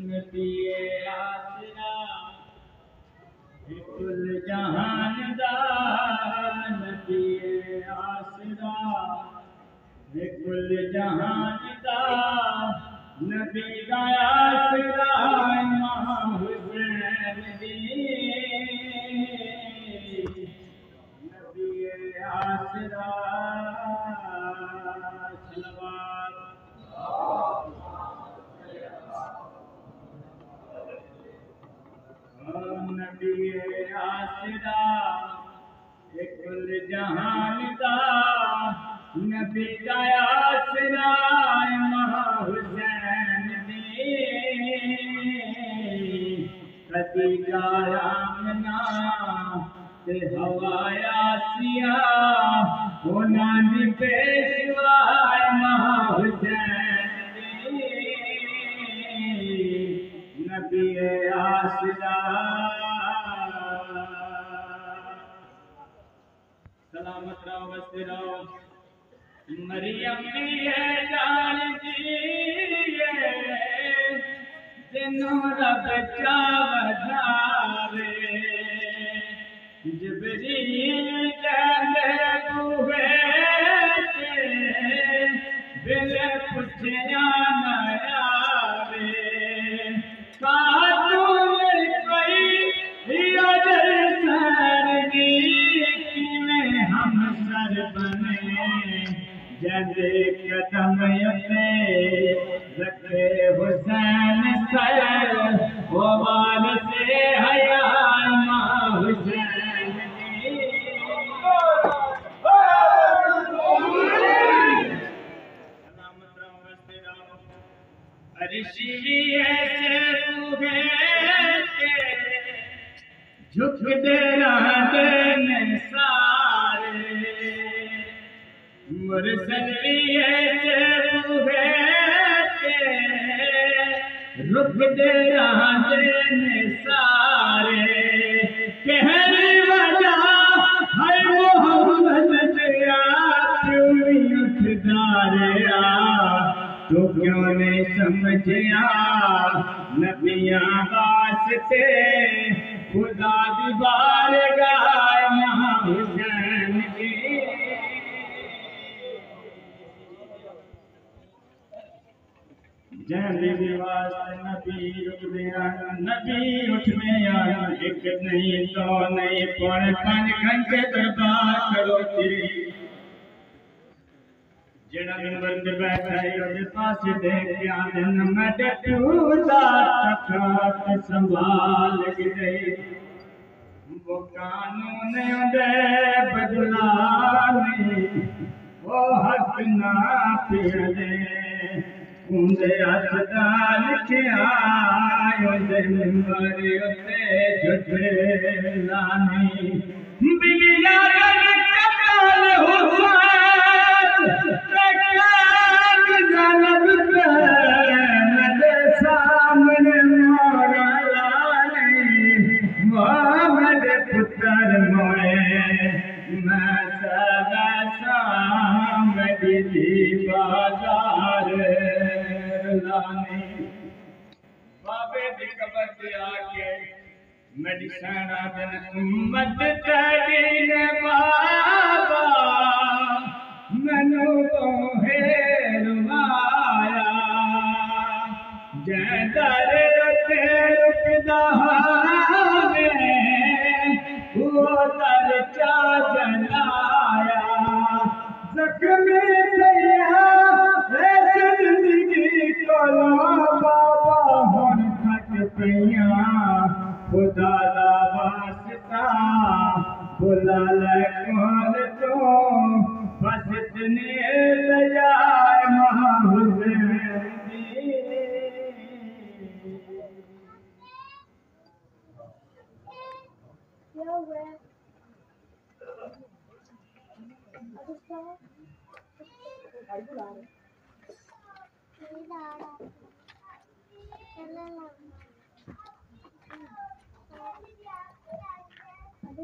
نبی آسرا کل جہان دا نبی آسرا کل جہان دا نبی دا آسرا امام حسین دی نبی آسرا صلوات نبی آسرا کل جہان دا نبی دا آسرا امام حسین دی کدی گایا منا تے ہوایا سیا ہونا دی پیشوا امام حسین دی نبی آسرا سلامت رہو بستے رہو مریم بھی ہے جان دیئے جنوں رب چاودھاوے جبریل کہندے بوہے تے بل پچھیا نہ آوے کاتوں کوئی یادر سر دی کیویں ہم سر بنے جد قدم اتے رکھے حسین سر وہ وال سے حیا امام حسین دی سلامت رہو بستے رہو عرشی ایسے جھک دے رہا دینے سارے مرسل بھی ایسے ہوئے کہ رک دے رہا دینے سارے کہنے وجہ ہے محمد دیا کیوں اٹھ داریا تو کیوں نہیں سمجھیا نبیاں واسطے خدا دی بارگاہ امام حسین کی جہاں بھی واسطے نبی رک دیا نبی اٹھ میں آیا ایک نہیں دو نہیں پونے 5 گھنٹے دربار کرو تیری جڑا منبر تے بیٹھا ہے اودے پاس دیکھ کے آدن میں ٹوٹا تخت سنبھال کے وہ قانون دے بدلانے وہ حق نہ پیڑے اندے ہاتھ ڈال کے آئے دے منبر اتے جھٹے لانے بلیا کر کپال سامنے مورا لانے محمد پتر موئے میں سدا سامنے دی بازار لانے بابے دی قبر پہ آکے میری سینا دن امت تیرین بابا منو ہے روایا جیدر رکدہ میں وہ در چا جنایا زخمی لیا اے زندگی کولو بابا ہن تھک پیاں خدا دا واسطہ بلا لے کول تو بس اتنے لیا امام حسین دی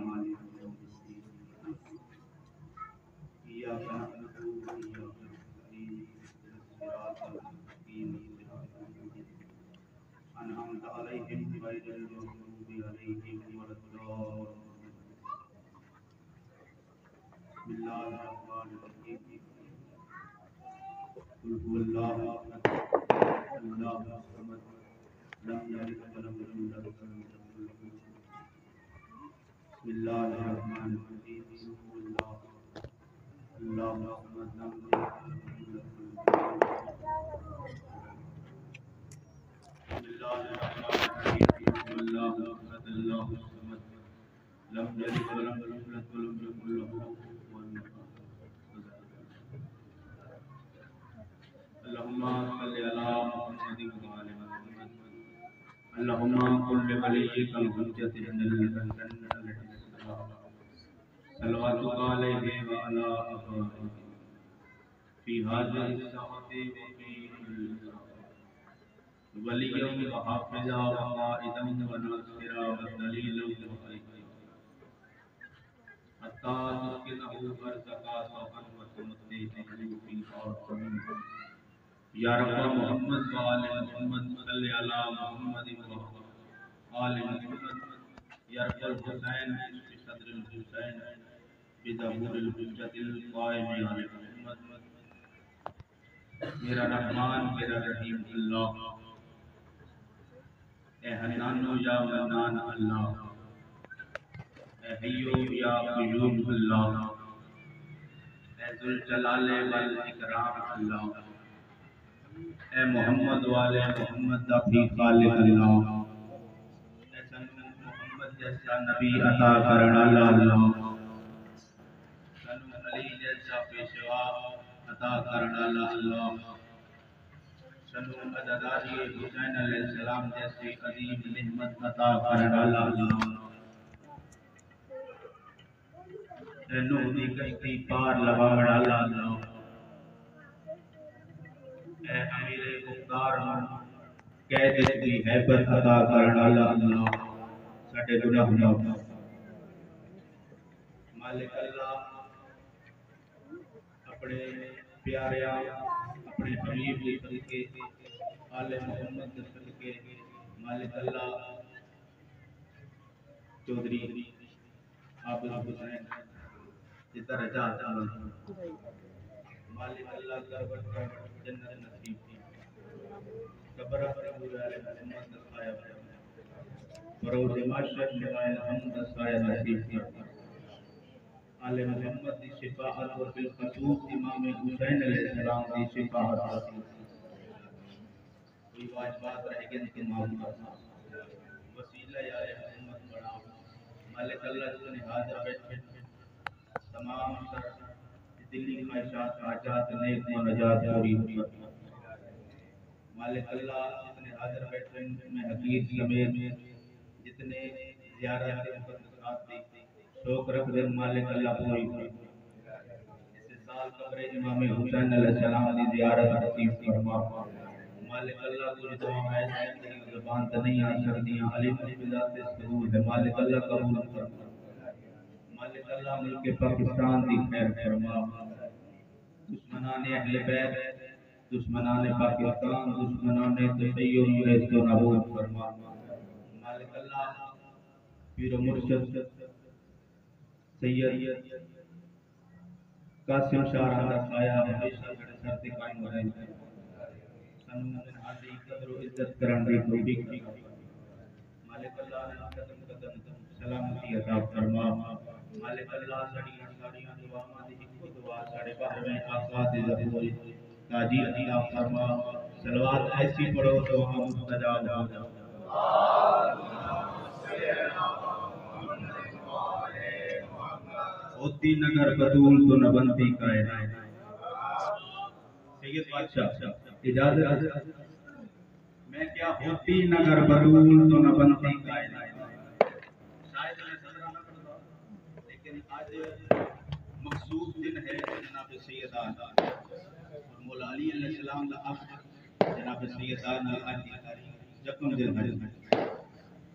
مالك يوم الدين إياك نعبد وإياك نستعين اهدنا الصراط المستقيم صراط الذين أنعمت عليهم غير المغضوب عليهم ولا الضالين بسم الله الرحمن الرحيم قل هو الله أحد الله الصمد لم يلد ولم يولد ولم يكن له بسم الله الرحمن الرحيم قل هو الله الله الصمد لم يلد ولم يولد بسم الله الرحمن الرحيم قل هو الله أحد الله الصمد لم يلد ولم يولد ولم يكن له كفوا أحد اللهم صل على محمد وعلى محمد اللهم قل لوليك الحجة بن الحسن عليه السلام صلواتك عليه وعلى آبائه في هذه الساعة وفي كل ساعة وليا وحافظا وقائدا وناصرا ودليلا وأيدا حتى تسكنه أرزقا سوءا وتمتعه فيها سميعا یا رب محمد وآل محمد صلی علی محمد وآل محمد یا رب الحسین بصدر الحسین بظہور الحجت القائم علی محمد میرا رحمان میرا رحیم اللہ اے حنان یا منان اللہ اے حیو یا قیوم اللہ اے ذوالجلال والاکرام اللہ اے محمد والے محمد دا بھی خالق اللہ اے سنو محمد جیسا نبی عطا کرنا اللہ سنو علی جیسا پیشوا عطا کرنا اللہ سنو عدداری حسین علیہ السلام جیسی عظیم نعمت عطا کرنا اللہ اے نوح دی کشتی پار لگاونا اللہ اے امیر مختار قید کی حیبت عطا کرنا اللہ ساڈے گناہ معاف مالک اللہ اپنے پیاریا اپنے حبیب کے صدقے آل محمد کے صدقے مالک اللہ چودھری عابد حسین کی درجات مالک اللہ کربت کا جنت نصیب کی قبر پر علیہ محمد دسایا بروز معاشر نوائل حمد دسایا نصیب کی آل محمد دی شفاعت و بالخصوص امام حسین علیہ السلام دی شفاعت حاصل کوئی واجبات رہ گئے کہ معلومات وسیلہ یا محمد بڑا مالک اللہ جتنے حاضر بیٹھے تمام سر دلی خواہشات حاجات نیک و نجات پوری ہوئی مالک اللہ جتنے حاضر بیٹھے میں حقیق سمیت جتنے زیارت مقدسات دی شوق رکھ دے مالک اللہ پوری ہوئی اس سال قبر امام حسین علیہ السلام دی زیارت نصیب فرما مالک اللہ تجھے دعا ہے زبان تے نہیں آ سکدیاں علی بذات سرور ہے مالک اللہ قبول فرما مالک اللہ ملک پاکستان دی خیر فرما دشمنان اہل بیت دشمنان پاکستان دشمنان تشیع عزت و نبوت فرما مالک اللہ پیر و مرشد سید قاسم شاہ رہا سایہ ہمیشہ بڑے سر تے قائم رہے سنو آدھی قدر و عزت کرن دی توفیق مالک اللہ نے قدم قدم سلامتی عطا فرما مالک اللہ ساڑیاں دعاواں دی ایک دعا ساڑے باہر میں آقا دی ظہور تاجی عطا فرما صلوات ایسی پڑھو دعا مستجاب ہو جاؤ ہوتی نگر بدول تو نہ بنتی کائنات سید بادشاہ اجازت میں کیا ہوتی نگر بدول تو نہ بنتی کائنات شاید میں صدرہ نہ کرتا لیکن آج مخصوص دن ہے جناب سیدان اور مولا علی علیہ السلام کا اب جناب سیدان آج جکم دن ہے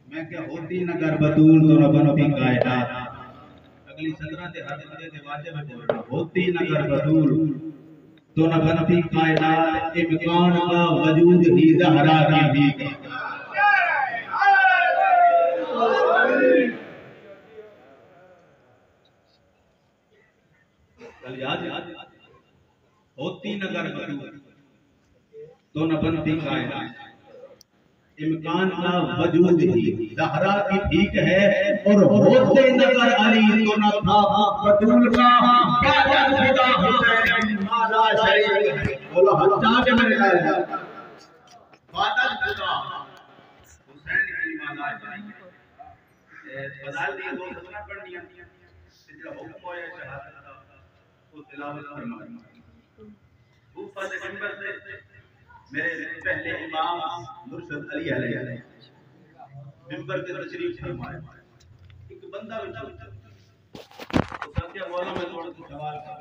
میں کیا ہوتی نگر بدول تو نہ بنتی کائنات علی صدرہ دے حد دے واجب ہے ہوتی نہ کر بدول تو نہ بنتی کائنات امکان کا وجود ہی زہرا کی بھی کل یاد ہوتی نہ کر بدول تو نہ بنتی کائنات امکان کا وجود ہی زہرا کی بھیک ہے اور ہوتے نظر علی تو نہ تھا بدول کا باجد خدا حسین مالا شریک ہے بولو حجاج میرے لائے باجد خدا حسین کی مالا شریک ہے فضائل دی دو سنہ پڑھنی ہیں جو حکم ہویا شہادت کا وہ تلاوت فرمائیں اوپر سے منبر سے میرے پہلے امام مرشد علی علیہ منبر کے تشریف فرمائے ایک بندہ تو ساتھیہ مولا میں تھوڑا سا سوال کر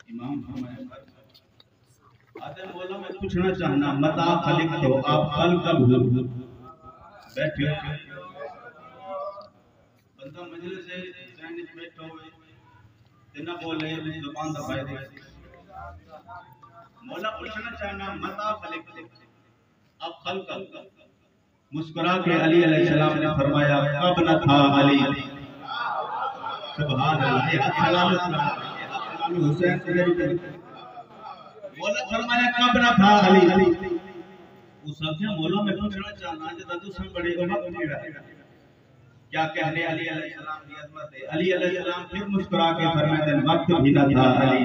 امام فرمائے آدھے مولا میں پوچھنا چاہنا متا خلق تو آپ خل کب ہو بیٹھے بندہ مجلس سے سینڈ بیٹھا ہوئے نہ بولے زبان دبائے دے مولا پوچھنا چاہنا متا خلق اب خلق مسکرا کے علی علیہ السلام نے فرمایا کب نہ تھا علی سبحان اللہ حسین مولا فرمایا کب نہ تھا علی اس وقت مولا میں پوچھنا چاہنا جب تو سن بڑے کو وقت نہیں رہا کیا کہنے علی علیہ السلام کی عظمت ہے علی علیہ السلام پھر مسکرا کے فرمایا وقت بھی نہ تھا علی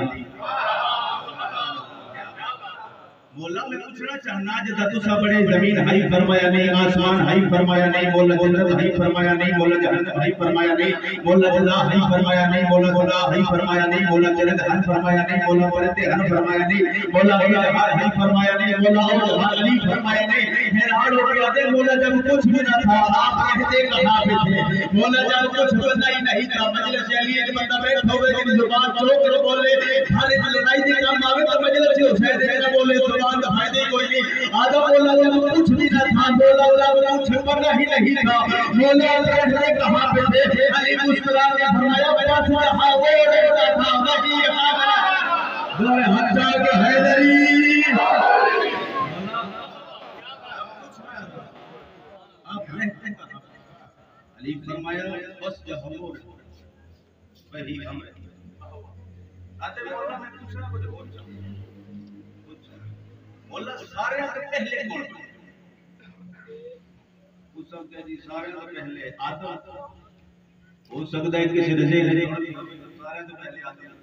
مولا میں پوچھنا چاہنا جدا تو سا بڑے زمین ہائی فرمایا نہیں آسمان ہائی فرمایا نہیں مولا جنت ہائی فرمایا نہیں مولا جہنم ہائی فرمایا نہیں مولا جزا ہائی فرمایا نہیں مولا خدا ہائی فرمایا نہیں مولا جنت ہن فرمایا نہیں مولا پرتے ہن فرمایا نہیں مولا اولاد ہائی فرمایا نہیں مولا اولاد علی فرمایا نہیں حیران ہو گیا دے مولا جب کچھ بھی نہ تھا آپ کہتے کہاں پہ تھے مولا جب کچھ بندہ ہی نہیں تھا مجلس علی ایک بندہ بیٹھا ہوئے جن زبان چوک بولے خالد لڑائی دی کام آگے تو مجلس حسین دینا بولے زبان کا فائدہ کوئی نہیں آدم مولا جب کچھ بھی نہ تھا مولا کچھ بنا ہی نہیں تھا مولا کہتے کہاں پہ تھے علی مسکرا کے فرمایا بس رہا وہ رہتا تھا وہی ہمارا حجاج حیدری علی فرمایا بس جہو وہی ہم آدھے مولا میں پوچھنا کچھ اور مولا سارے سے پہلے کون اس وقت جی سارے سے پہلے آدم ہو سکتا ہے کسی رضی سارے سے پہلے آدم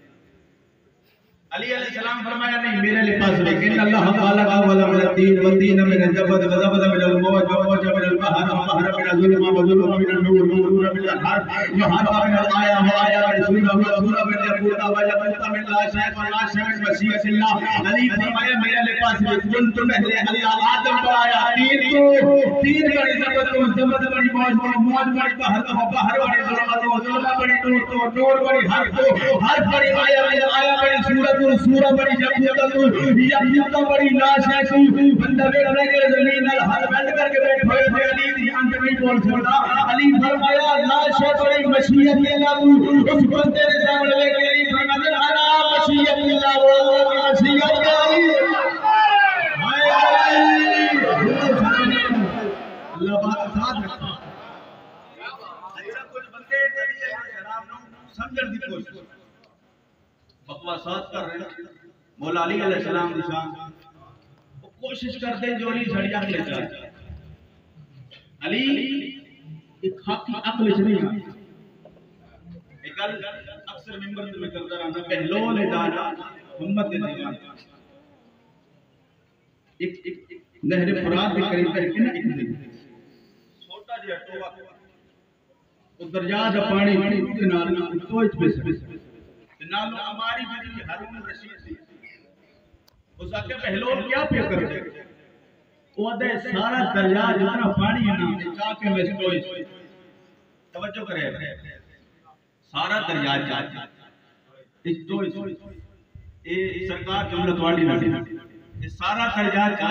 علی علیہ السلام فرمایا نہیں میرے لباس لیکن اللہ تعالیٰ کا والا من الدین والدین من الجبد وزبد من الموج وموج من البحر وبحر من الظلم وظلم من النور ونور من الحرب وحرب من الآية وآية من سورة ورسولة من يقود وجبت من لا شيء ولا شيء من مسیح اللہ علی فرمایا میرے لباس لیکن تو پہلے اللہ آدم پر آیا تین بڑی زبد بڑی موج بڑی بحر بڑی ظلم بڑی نور بڑی حرب بڑی آية بڑی سورة سورہ بڑی جب بڑی لاش ہے تو بندہ بیٹھ رہے گئے زمین ہاتھ بند کر کے بیٹھ ہوئے تھے علی دھیان سے نہیں بول سکتا علی فرمایا لاش ہے بڑی مشیت اللہ تو اس بندے نے سامنے لے کے علی فرمایا انا مشیت اللہ وہ مشیت علی اللہ بات ساتھ رکھتا اچھا کچھ بندے علی شراب نو سمجھن دی کوشش بکواسات کر رہے ہیں مولا علی علیہ السلام نشان وہ کوشش کرتے جو علی جھڑیا کے لے جائے علی ایک حق کی عقل سے نہیں آئی ایک اکثر ممبر میں کرتا رہا پہلو لے جانا امت کے دیوان ایک نہر فرات بھی قریب کر کے نا ایک دن چھوٹا جی ٹوبا وہ دریا دا پانی کنارے تو اس پہ نالو ہماری بڑی ہارون رشید تھی اس آکے پہلو کیا پہ کرتے وہ دے سارا دریا جتنا پانی ہے نا جا کے میں سوئی توجہ کرے سارا دریا جا اس تو یہ سرکار جملت والی نہ یہ سارا دریا جا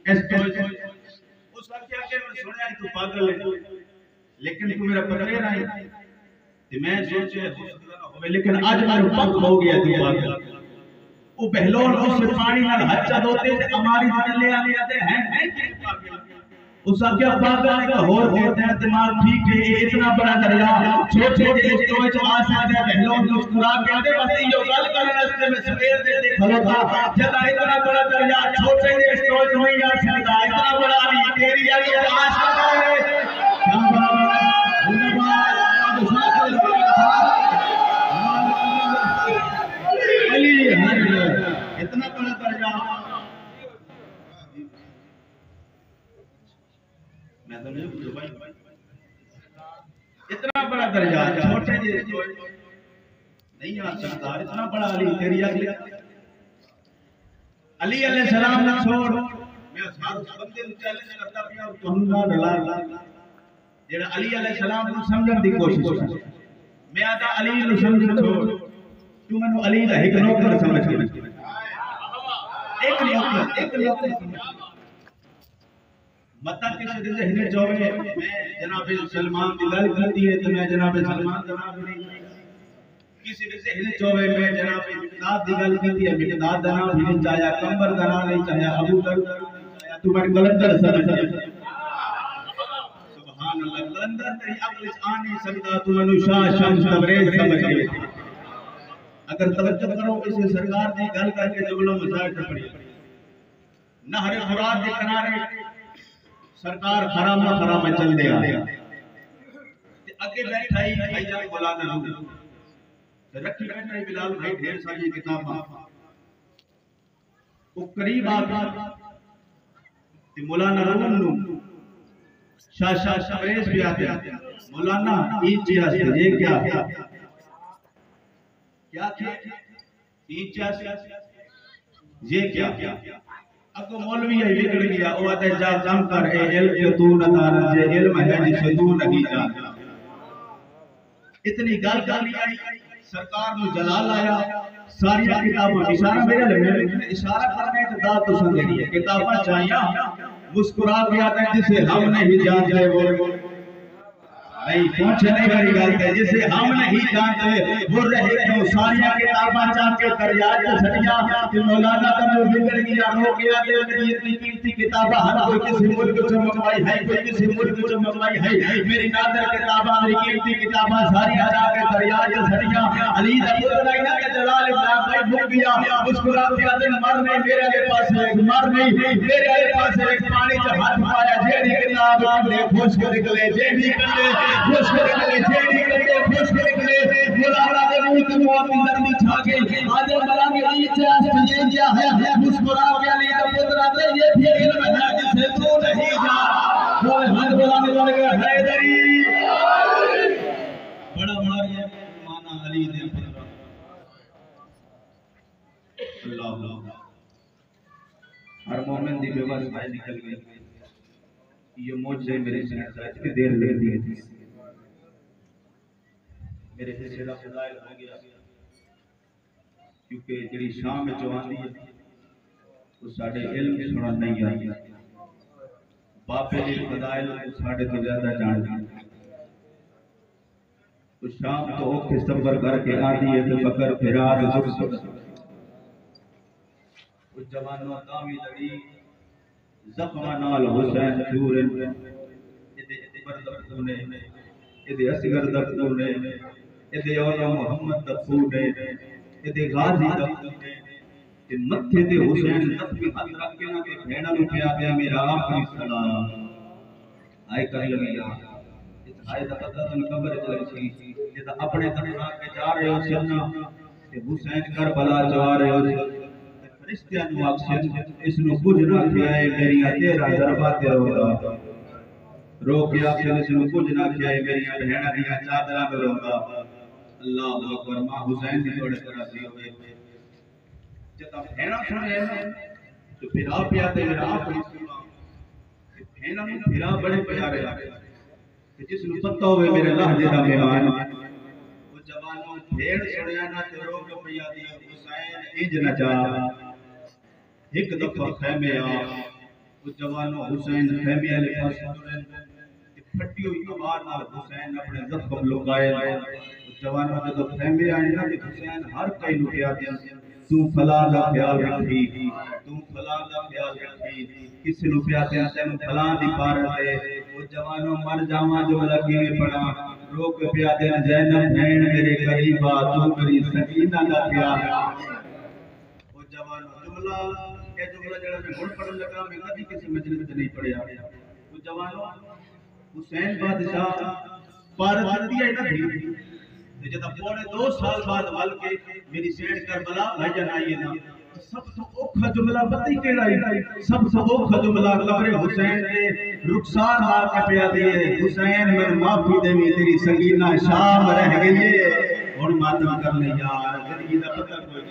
اس تو اس وقت کیا کہ میں سنیا تو پاگل ہے لیکن تو میرا پتہ نہیں تے میں سوچے ہوئے لیکن آج میں وقت ہو گیا تھی بات وہ بہلول اس سے پانی نال ہچا دوتے تے ہماری چلے آتے ہیں اس کا کیا پاگل کا ہور کہتے ہیں دماغ ٹھیک ہے یہ اتنا بڑا دریا چھوٹے جے اسٹوچ آ سکتے ہیں بہلول مسکرا کے دے بس یہ گل کرنے راستے میں سویر دے کھڑا تھا جدا اتنا بڑا دریا چھوٹے جے اسٹوچ نہیں آ سکتا اتنا بڑا علی تیری علی عاشق ہے علی اتنا بڑا دریا اتنا بڑا دریا چھوٹے جے نہیں آ سکتا اتنا بڑا علی تیری علی علی علیہ السلام نے چھوڑ میں ہر بندے نوں چیلنج کرتا پیا اور تہنوں نال لا جڑا علی علیہ السلام کو سمجھن دی کوشش کر میں آتا علی نوں سمجھ چھوڑ تو مینوں علی دا ایک نوکر سمجھ ایک نوکر متا کسی دے ذہن چوے میں جناب سلمان دی گل کرتی ہے تو میں جناب سلمان جناب نہیں کسی دے ذہن چوے میں جناب مقداد دی گل کرتی ہے مقداد دا نام نہیں چاہیا کمبر دا نام نہیں چاہیا ابو ذر تو میں کلندر سمجھ سبحان اللہ کلندر تیری عقل وچ آ نہیں سکدا تو مینوں شاہ شمس تبریز سمجھ گئے اگر توجہ کرو اسے سرکار دی گل کر کے جملوں مسائل پڑھی نہر فرات دے کنارے سرکار حرام چل دے آیا اگے بیٹھا ہی بھائی جان مولانا روم رکھی بیٹھا ہی بلال بھائی ڈھیر ساری کتاباں وہ قریب آ کہ مولانا روم نو شاہ تبریز بھی آتے مولانا این چیز یہ کیا این چیز یہ کیا اگو مولوی ہے بگڑ گیا وہ آتے جا جم کر اے علم جو تو نہ دانا جے علم ہے جسے تو نہیں جانا اتنی گل کر لی آئی سرکار میں جلال آیا ساری کتابوں اشارہ میرے لئے اشارہ کرنے کے داد تو سن دینی ہے کتابیں چاہیاں مسکرا بھی آتے ہیں جسے ہم نہیں جانتے وہ نہیں پہنچے نہیں بڑی گالتے جسے ہم نہیں جانتے وہ رہے کیوں ساریاں کتاباں چاہ کے دریاج سڑیا کہ مولانا تمہیں بگڑ گیا رو گیا کہ میری اتنی قیمتی کتاباں ہر کوئی کسی ملک سے منگوائی ہے کوئی کسی ملک سے منگوائی ہے میری نادر کتاباں میری قیمتی کتاباں ساریاں چاہ کے دریاج سڑیا علی دا پتر آئی نا کہ جلال ابن بھائی بھوک گیا مسکرا دیا دن مر نہیں میرے لئے پاس ایک مر نہیں میرے لئے پاس ایک پانی سے ہاتھ پایا جیڑی کتاب نے خوش کر نکلے جیڑی کلے خوش کرے جیڑی کرے خوش کرے مولانا دے منہ تے موتی نرمی چھا گئی آج مولانا کی چاہت یہ کیا ہے مسکرا کے علی کا پتر آتے یہ بھی علم ہے جسے تو نہیں جان وہ ہاتھ مولانا بن گیا حیدری بڑا ماریا مانا علی دے پتر اللہ ہر مومن دی بے بس بھائی نکل گئی یہ موجزے میرے ساتھ اتنی دیر لگ دی تھی میرے حصے کا فضائل ہو گیا کیونکہ جڑی شام میں جوانی ہے وہ ساڑھے علم سنا نہیں آئی باپے دی فضائل ساڑھے تو زیادہ جان تو شام تو اوکھے سفر کر کے آدھی ہے تو فکر پھرار زخص اس جوانوں دامی لڑی زخمہ نال حسین چورن ادھے اکبر دفتونے ادھے اصغر دفتونے ادھے اولا محمد دفتونے ادھے غازی دفتونے کہ متھے دے حسین نفی حد رکھے نا کہ بھیڑا نو پیا گیا میرا آخری سلام آئے کر لگیا آئے دا پتہ تن قبر چلے سی جیتا اپنے طرح کے جا رہے ہو سننا کہ حسین کربلا جا رہے ہو فرشتیاں نو اکسن اس نو کچھ نہ کیا ہے میری تیرا درباتے رودا رو کے اکسن اس نو کچھ نہ کیا ہے میری بہنہ دیا چادرہ میں رودا اللہ اکبر ماں حسین دی توڑے طرح دی ہوئے جتا بہنہ سنے تو پھر آپ پیاتے میرا آپ بہنہ میں پھرا بڑے پیارے کہ جس نو پتہ ہوئے میرے لہجے دا مہمان وہ جوانوں بھیڑ سڑیا نہ تے رو کے پیادی حسین انج نہ جا ایک دفعہ خیمے آ وہ جوانوں حسین خیمے علی پاس ٹرن کٹی ہوئی آواز نال حسین اپنے زخم لکائے جوانوں جدو فہمے آئے نا کہ حسین ہر کئی نو کیا تو فلاں دا خیال رکھی تو فلاں دا خیال رکھی کس نو پیا تین فلاں دی پارت ہے وہ جوانوں مر جاواں جو لگی میں پڑا رو کے پیا دین زینب بہن میرے قریبا تو میری سکینہ دا خیال وہ جوانوں جملہ یہ جملہ جڑا میں ہن پڑھن لگا میں کبھی کسی مجلس میں نہیں پڑھیا وہ جوانوں حسین بادشاہ پارت دی ہے نا بھی جب پونے 2 سال بعد ول کے میری سیڑ کربلا بھجن آئی نا سب تو اوکھا جملہ پتہ کیڑا ہے سب سے اوکھا جملہ قبر حسین دے رخسار لا کے پیا دیے حسین میں معافی دیوی تیری سکینہ شام رہ گئی ہے ہن ماتم کر لے یار زندگی دا پتہ کوئی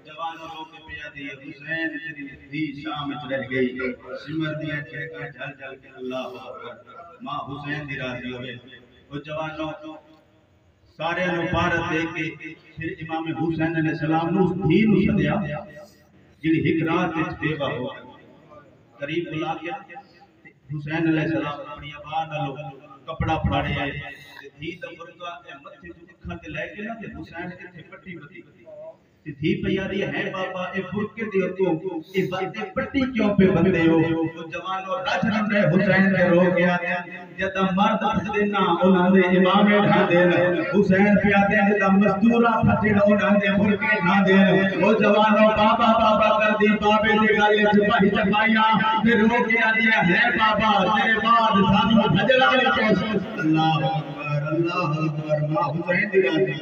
جوان لوگ کے پیا دیے حسین تیری دی شام وچ رہ گئی سمر دی چھکا جھل جھل کے اللہ اکبر ماں حسین دی راضی ہوئے وہ جوانوں سارے نو پارت دے کے پھر امام حسین علیہ السلام نو دھی نو سدیا جڑی ایک رات وچ بیوہ ہو قریب بلا گیا حسین علیہ السلام اپنی آبا نالو کپڑا پھاڑے آئے دھی دا برقع اے متھے تو اکھاں تے لے کے نا تے حسین ایتھے پٹی بتی تے دھی پیا دی ہے بابا اے برقعے دے تو اے باتیں پٹی کیوں پہ بندے ہو وہ جوان اور رج رن رہے حسین دے رو گیا جدا مرد پھٹ دینا انہاں دے امام ڈھا دین حسین پیا دے جدا مزدورا پھٹے انہاں دے برقعے ڈھا دین وہ جوانوں بابا بابا کر دی بابے دے گل چپاہی چپائیاں تے رو گیا دیا ہے بابا تیرے بعد سانو بھجلا اللہ اکبر ماں حسین دی راضی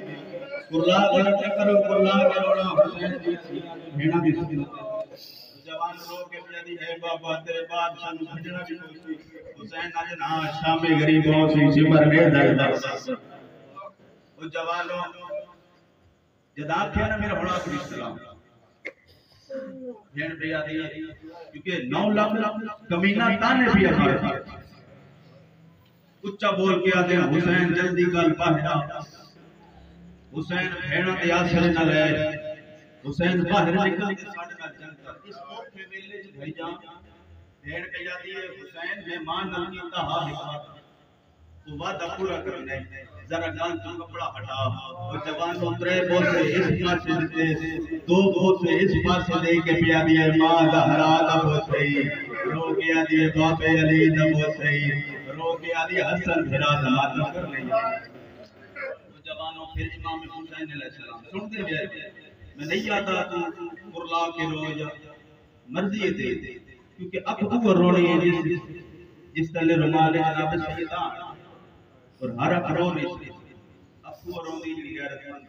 قرلا غلط کرو قرلا کرونا حسین دی بھیڑا دی جوان رو کے پیاری ہے بابا تیرے بعد سانو بھجنا بھی کوئی حسین آج نا شام غریبوں سے سمر میں درد وہ جوانوں جدا کیا نا میرا بڑا آخری سلام بھیڑ پیاری ہے کیونکہ 9 لاکھ کمینہ تانے بھی ہے اچھا بول کے آتے ہیں حسین جلدی گل باہرہ حسین بھیڑا دے آسر نہ لے حسین باہر نکل کے ساڑھے نہ جنگ کر اس موقع ویلے جو بھائی جان بھیڑ کے جاتی ہے حسین مہمان نہ کیتا ہا حکمت تو وعدہ پورا کرنا ہے ذرا گان تو کپڑا ہٹا وہ جوان اترے بوسے اس پاسے دیتے 2 بوسے اس پاسے دے کے پیا دیے ماں زہرا دا بوسے رو گیا دیے بابے علی دا بوسے رو گیا دیے حسن بھرا دا ماتم کر لیں جوانوں پھر امام حسین علیہ السلام سنتے بھی میں نہیں آتا تو قرلا کے روز مرضی دے کیونکہ اب وہ رونی ہے جس طرح رمال جناب سیدان اور ہر اکرو نہیں اب وہ رونی کی غیرت مند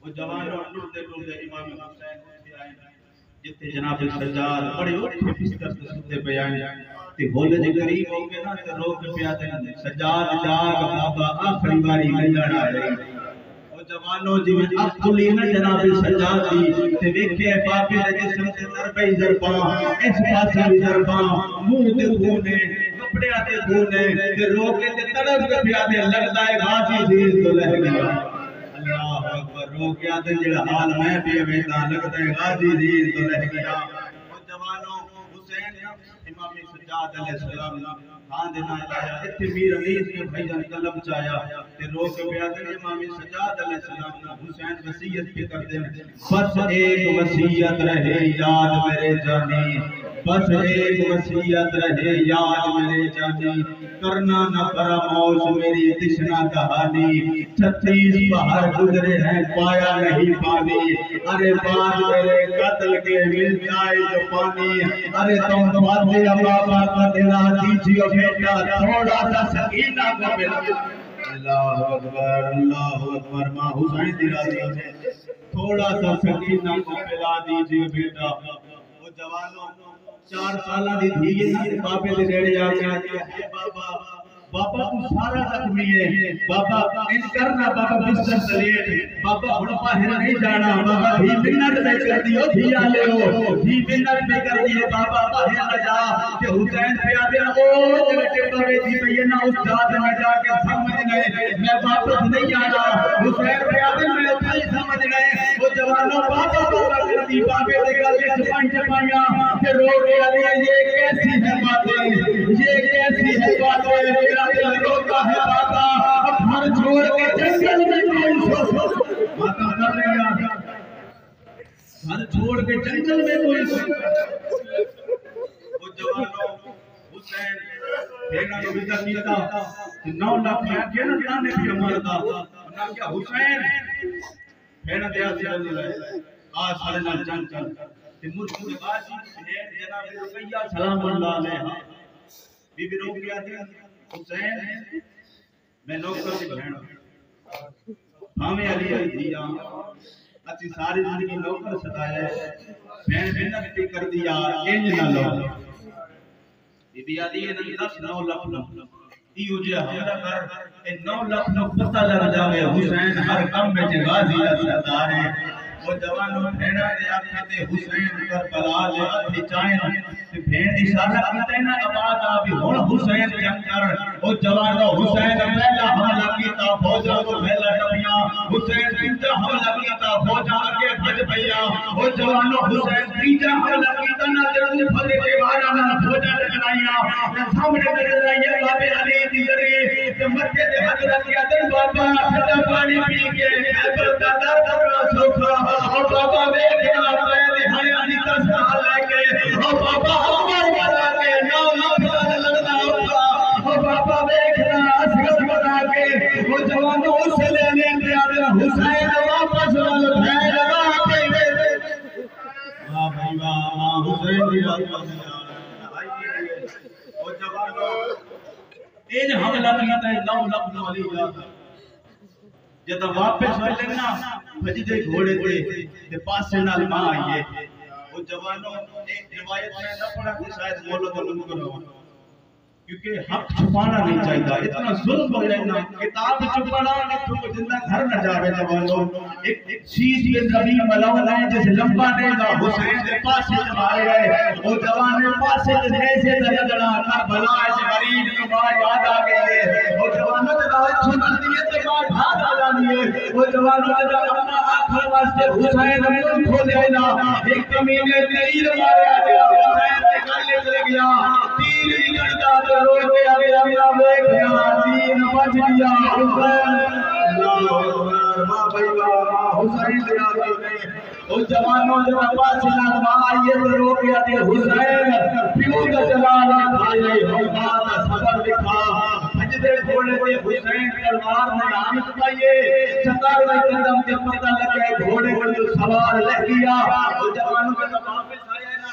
وہ جوانوں ٹوٹتے ٹوٹتے امام حسین سے آئے جتے جناب سجاد بڑے اٹھے بستر سے ستے پہ آئے تے بولے جے قریب ہو کے نا تے رو کے پیا تے سجاد جاگ بابا آخری باری ملن آئے او جوانوں جی اب کلی نا جناب سجاد دی تے ویکھے بابے دے جسم تے ضربے ضرباں اس پاسے بھی زرباں منہ تے خونے کپڑے تے خونے تے رو کے تے تڑپ کے پیا تے لگدا ہے غازی دین تو لہ گیا اللہ اکبر رو کے تے جڑا حال میں بھی ویندا لگدا ہے غازی دین تو لہ گیا او جوانوں حسین امام سجاد علیہ السلام خان دینا لایا اتھے میر علیس کے بھائی جان قلم چایا تے رو کے بیادن امام سجاد علیہ السلام حسین وسیعت پہ کر دیں بس ایک وسیعت رہے یاد میرے جانی بس ایک وسیعت رہے یاد میرے جانی کرنا نہ فراموش میری تشنا کہانی 36 بہر گزرے ہیں پایا نہیں پانی ارے بعد میرے قتل کے مل جائے جو پانی ارے تم باتیں بابا کا دلا دیجیے بیٹا تھوڑا سا سکینہ کو مل اللہ اکبر ماں حسین دی راضی ہے تھوڑا سا سکینہ کو ملا دیجیے بیٹا وہ جوانوں 4 سالہ دی دھی نا بابے دے نیڑے آ کے بابا تو سارا زخمی ہے بابا ان کرنا بابا بستر سلیٹ بابا ہن باہر نہیں جانا بابا بھی منت میں کر دیو دھیا لے ہو بھی منت میں کر دیو بابا باہر نہ جا کہ حسین پہ آ گیا او جڑے ٹپا وے تھی پئی نا استاد نہ جا کے سمجھ گئے میں واپس نہیں آنا حسین پہ آ گیا میں اتھے ہی سمجھ گئے وہ جوانوں بابا کر دی بابے دے گل چپائیں چپائیاں کہ رو کے علی یہ کیسی ہے باتیں یہ کیسی ہے باتیں گھر چھوڑ کے جنگل میں کوئی وہ جوانوں حسین بھیڑا نے ودا کیتا کہ 9 لاکھ میں کہ نہ جانے بھی مردا نہ کیا حسین بھیڑا دیا سی اللہ آ سارے نال جنگ کر تے مرشد غازی جناب رقیہ سلام اللہ علیہ بی بی رو کیا تھی حسین میں نوکر دی بہن ہمیں علی دیا اسی ساری زندگی نوکر ستایا بہن محنت بھی کر دیا انج نہ لو بی بی علی نے 9 لاکھ ایو جے حملہ کر اے 9 لاکھ نو پتہ لگ جاوے حسین ہر کم میں غازی سردار ہے وہ جوانوں بھیڑا دے آکھے تے حسین کربلا لے ہتھ چائیں تے بھیڑ اشارہ کیتا نا آباد آ بھی ہن حسین جنگ کر او جوانوں حسین پہلا حملہ کیتا فوجاں کو پہلا ٹپیاں حسین دوسرا حملہ کیتا فوجاں اگے بھج پیا او جوانوں حسین تیجا حملہ کیتا نا جلدی بھجے تے مارا نا فوجاں ٹکرائیاں سامنے نظر آئی بابے علی دی ذریعے تے مکے تے حضرت کے بابا ٹھنڈا پانی پی کے خیبر دا در کرنا سوکھا اور بابا دیکھنا پہلے حیاتی تصویر لے کے اور بابا عمر بنا کے 9 لاکھ لگنا ہوگا اور بابا دیکھنا اسکس بنا کے وہ جوانوں سے لینے دے آدھے حسین واپس وال بھیر واقعی دے واہ بھائی واہ حسین دی واپس وہ جوانوں ان حملہ کیا تھا 9 لاکھ والی یاد جب واپس ہو لینا بھجدے گھوڑے تے پاسے نال ماں آئیے وہ جوانوں ایک روایت میں نہ پڑھا کہ شاید مولد منکر ہو کیونکہ حق چھپانا نہیں چاہیے اتنا ظلم ہو لینا کتاب چھپانا نہیں تو زندہ گھر نہ جاوے جوانوں ایک چیز کے نبی ملون ہے جس لمبا نے دا حسین دے پاسے مارے گئے وہ جوان پاسے تے سے لگڑا کربلا سے غریب کو بات یاد آ گئی ہے وہ جوانوں تے دا چھن دی تے بات بھاگ آ جانی ہے وہ جوانوں تے اپنا آخر واسطے حسین منہ کھولے نا ایک کمینے تیر ماریا گیا حسین تے گلے چلے گیا تیر ہی لڑتا رو کے اگلا دیکھنا دین بچ گیا حسین اللہ اکبر ماں بھائی واہ حسین دے آگے نے او جوانوں جب پاس لگ آئیے تو رو کے تے حسین پیو کا جلال کھائے ہم بات صبر دکھا بھجدے گھوڑے تے حسین تلوار نے آمد پائیے چکر میں قدم تے پتہ لگے گھوڑے کو سوار لے گیا او جوانوں کے واپس آئے نا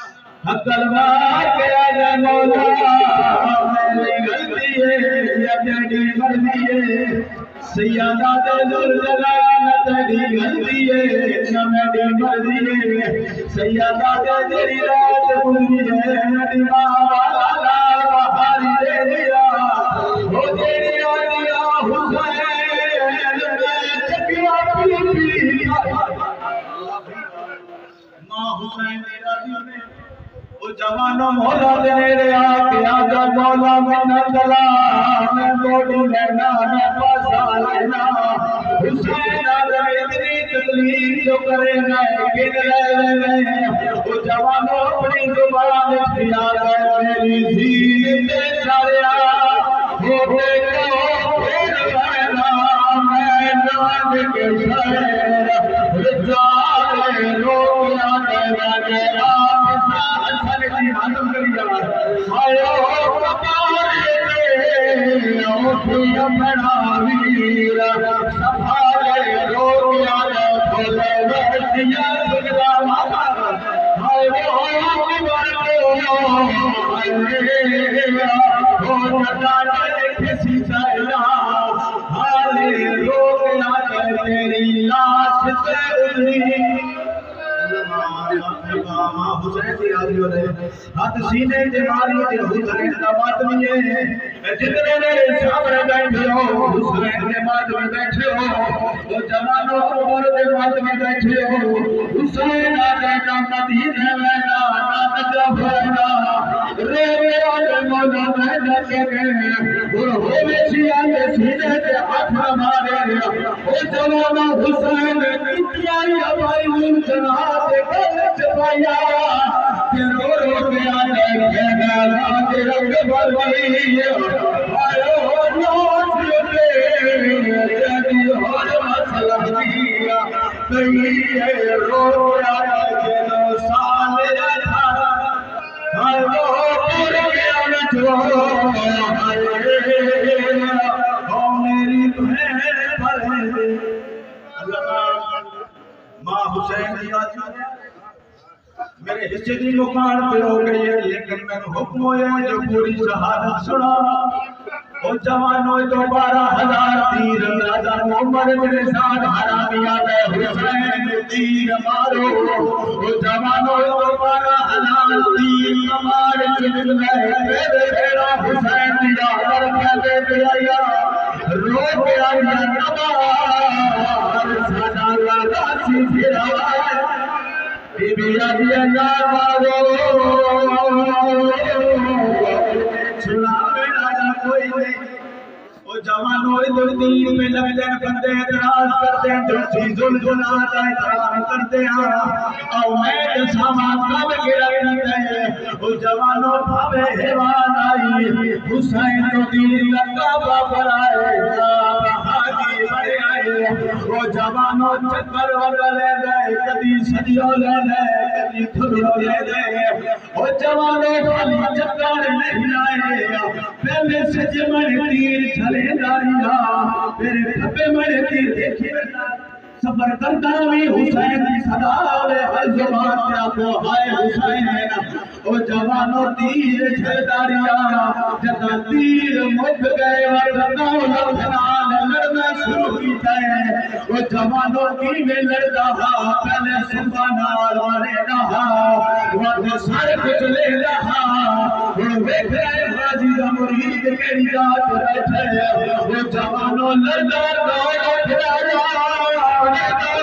حق المار کے آجا مولا میری غلطی ہے یا تیری مرضی ہے سیادہ ذل جلال تیری غلطی ہے یا میری مرضی ہے سیادہ تیری رات بلی ہے میری ماں والا بہاری دے دیا وہ تیری آدیا حسین چکیا پی ماں حسین راضی میں وہ جوانوں مولا دینے رہا کہ آجا مولا من دلا میں موڑی لینا میں پاسا لینا حسین آجا اتنی تکلیف جو کرے گئے گن لے وہ جوانوں اپنی زبان اچھیا گئے میری زین تے چاریا وہ دیکھو پھر بہنا میں نام کے شہر رجال رویا گئے حسن کی حضم کریا آئیو کبارے دے اوٹھی اپنا ویر سفارے رویا کھولے وحسیا سجدہ ماتا آئیو کبارے او نتانے کسی سائلہ حالے رویا تیری لاش سے ادھی حسین دی آدھیوں نے ہاتھ سینے تے ماری تے حسین دا ماتمی ہے جتنے میرے سامنے بیٹھے ہو حسین دے ماتمی بیٹھے ہو وہ جوانوں عمر دے ماتمی بیٹھے ہو حسین آدھے نا مدینہ وینا نا نجف وینا رے آدھے مولا وینا کے گئے اور ہوئے سیانے سینے تے ہاتھ مارے وہ جوانوں حسین اتیائی ہماری جناب چپایا رو رو کے آنے کہنا راج رنگ بلوی آئیو نوز لے جدی ہر مسئلہ دیا کئی ہے رو رو آنے جسدی مکان پہ ہو گئی ہے لیکن میں حکم ہویا جو پوری شہادت سنا او جوانوں دوبارہ 1000 تیر راجہ عمر بن سعد حرامی آگئے حسین تیر مارو او جوانوں دوبارہ 1000 تیر مار چکل گئے میرا حسین دیا کر کہتے دیا رو کے آیا نبار سانا راسی پھرا بی بی آدیا نامارو چھنا میرا کوئی نہیں او جوانوں ادھر دین میں لگتے ہیں بندے اعتراض کرتے ہیں جو چیزوں جنات اعتراض کرتے ہیں او میں جسامہ کب گرا ہے او جوانوں بھاوے حیوان آئی حسین تو دین لگا بابر آئے حاجی بڑے آئے او جوانوں چکر وگلے گئے کبھی صدیوں لے گئے کبھی تھروں لے گئے او جوانوں خالی چکر نہیں آئے پہلے سے جمن تیر چلے داریا میرے کھپے میں تیر دیکھے سفر کرتا بھی حسین کی صدا لے ہر زبان کیا کو ہائے حسین ہے او جوانوں تیر چلے داریا جتا تیر مک گئے وقتاں لڑھنال لڑنا شروع کی جائے او جوانوں کی میں لڑتا ہاں پہلے سبحانال والے رہا وقت سارے کچھ لے رہا اور ویکھ رہے حاجی دا مرید کیڑی ذات بیٹھے وہ جوانوں لڑنا دو پھرایا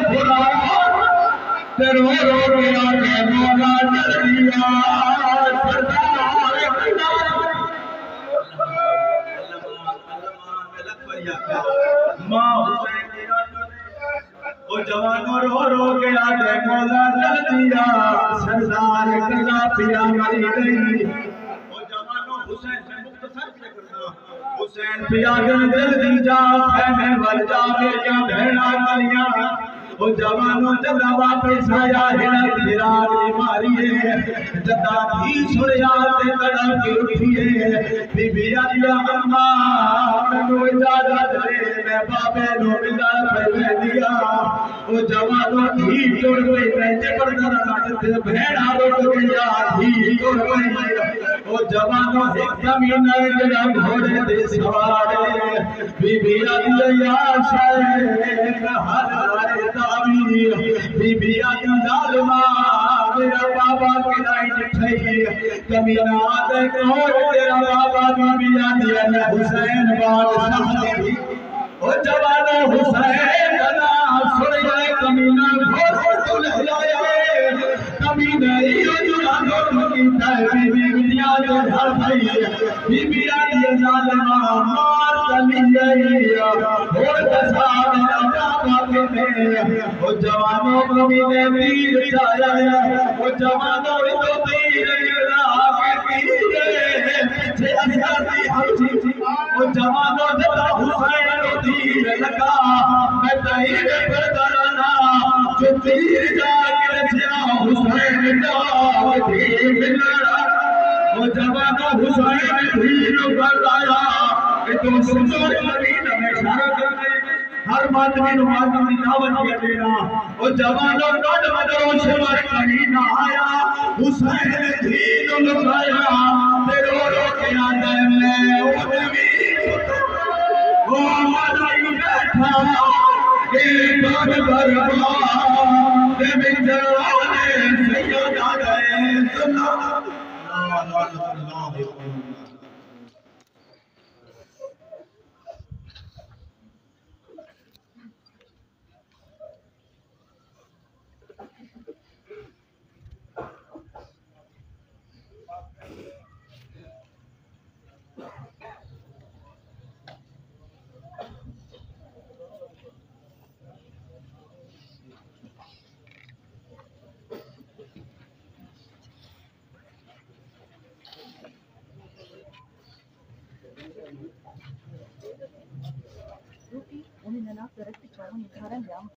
پھرا تیرو رو ریا کے مولا جلدیا سردار ماں حسین وہ جوانوں رو کے آگے مولا جلدیا سردار کلا پیا مری گئی وہ جوانوں حسین سے مختصر سے کرنا حسین پیا جلدی جا خیمے وال جا میریا بھیڑا گلیاں وہ جوانوں جگہ واپس آیا ہیڑا دھیرار بیماری ہے جتا بھی سڑیا تے کڑا کی اٹھی ہے بی بی آدیا اماں میں اجازت دے میں بابے نو ملا پہ دیا وہ جوانوں بھی ٹوڑ گئی بیٹے پر درد بھیڑا روٹ گیا بھی ٹوڑ گئی وہ جوانوں ایک زمینہ جگہ گھوڑے دے سوارے بی بی آدیا شاید ہر آئے تعبیر بی بی آدیا ظالمہ میرا بابا کی نائی جٹھائی کمینہ آدھے کھوڑ تیرا بابا بی بی آدیا حسین بادشاہ دی او جوانوں حسین بنا سڑے کمینہ گھوڑ تو لہلائے کمینہ ایو جوانوں مکیتا ہے بی بی دنیا دے ہر بھائی بی بی آدیا ظالمہ مار تلیے گھوڑ دسا میرا بابا کے میں او جوانوں کمینہ تیر چایا او جوانوں تو تیر گرا کے تیر پیچھے اسیاسی حوچی او جوانوں جتا حسین تیر لگا میں تیر پر درانا جو تیر جا کے رسیا حسین جا تیر ملنا وہ جوانوں حسین تیر پر آیا کہ تم سنور مدینہ میں شارت کرنے ہر مادمی نمازمی دعوت کیا دینا وہ جوانوں ڈوڑ مدروں سے مدینہ آیا حسین تیر لگایا تیرو رو کے آدھے میں ادھوی وہ مدائی بیٹھا ایک بربا دے بچانے سید آگئے سنا اللہ Rupi, uninanap direct to China,